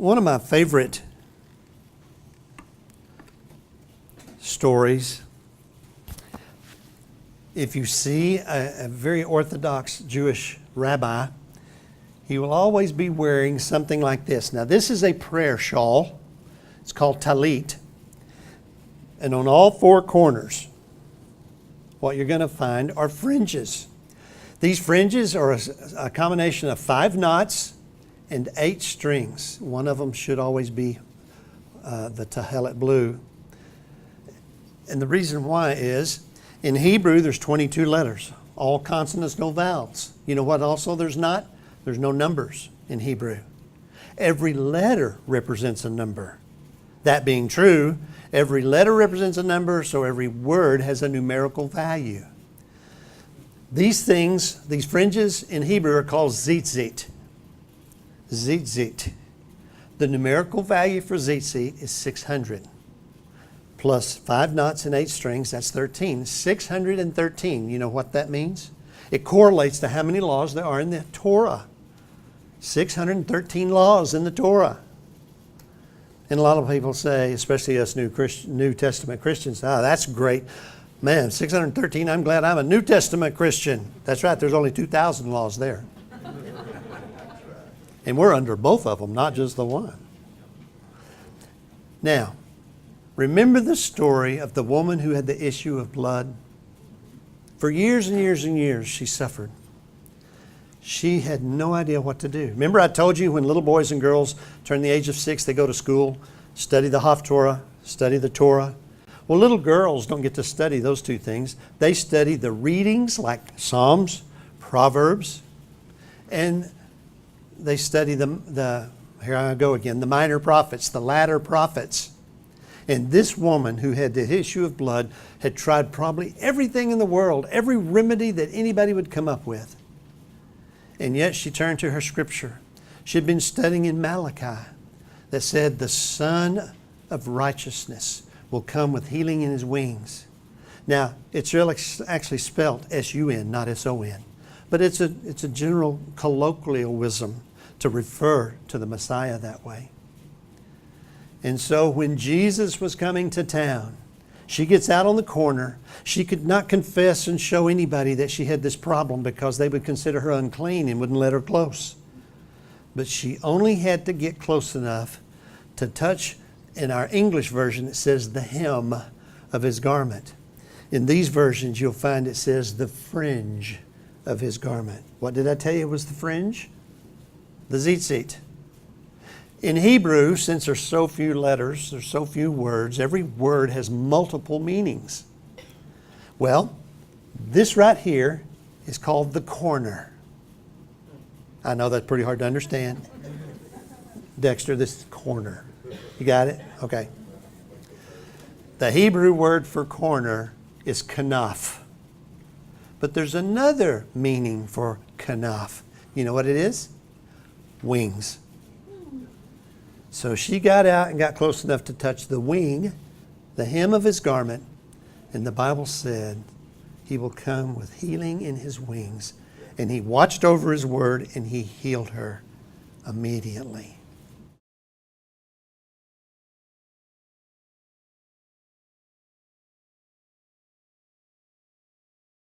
One of my favorite stories, if you see a very Orthodox Jewish rabbi, he will always be wearing something like this. Now, this is a prayer shawl. It's called talit. And on all four corners, what you're going to find are fringes. These fringes are a combination of 5 knots and 8 strings. One of them should always be the tahelet blue. And the reason why is, in Hebrew, there's 22 letters. All consonants, no vowels. You know what also there's not? There's no numbers in Hebrew. Every letter represents a number. That being true, every letter represents a number, so every word has a numerical value. These things, these fringes in Hebrew are called tzitzit. Tzitzit. The numerical value for tzitzit is 600. Plus 5 knots and 8 strings, that's 13. 613, you know what that means? It correlates to how many laws there are in the Torah. 613 laws in the Torah. And a lot of people say, especially us New Testament Christians, that's great. Man, 613, I'm glad I'm a New Testament Christian. That's right, there's only 2,000 laws there. And we're under both of them, not just the one. Now, remember the story of the woman who had the issue of blood? For years and years and years, she suffered. She had no idea what to do. Remember I told you when little boys and girls turn the age of 6, they go to school, study the Haftorah, study the Torah. Well, little girls don't get to study those two things. They study the readings like Psalms, Proverbs, and they study here I go again, the minor prophets, the latter prophets. And this woman who had the issue of blood had tried probably everything in the world, every remedy that anybody would come up with. And yet she turned to her scripture. She had been studying in Malachi that said the Son of Righteousness will come with healing in his wings. Now, it's really actually spelled S-U-N, not S-O-N. But it's a general colloquialism to refer to the Messiah that way. And so when Jesus was coming to town, she gets out on the corner. She could not confess and show anybody that she had this problem because they would consider her unclean and wouldn't let her close. But she only had to get close enough to touch, in our English version, it says the hem of his garment. In these versions, you'll find it says the fringe of his garment. What did I tell you was the fringe? The tzitzit. In Hebrew, since there's so few letters, there's so few words, every word has multiple meanings. Well, this right here is called the corner. I know that's pretty hard to understand. Dexter, this is corner. You got it? Okay. The Hebrew word for corner is kanaf. But there's another meaning for kanaf. You know what it is? Wings. So she got out and got close enough to touch the wing, the hem of his garment, and the Bible said he will come with healing in his wings. And he watched over his word and he healed her immediately.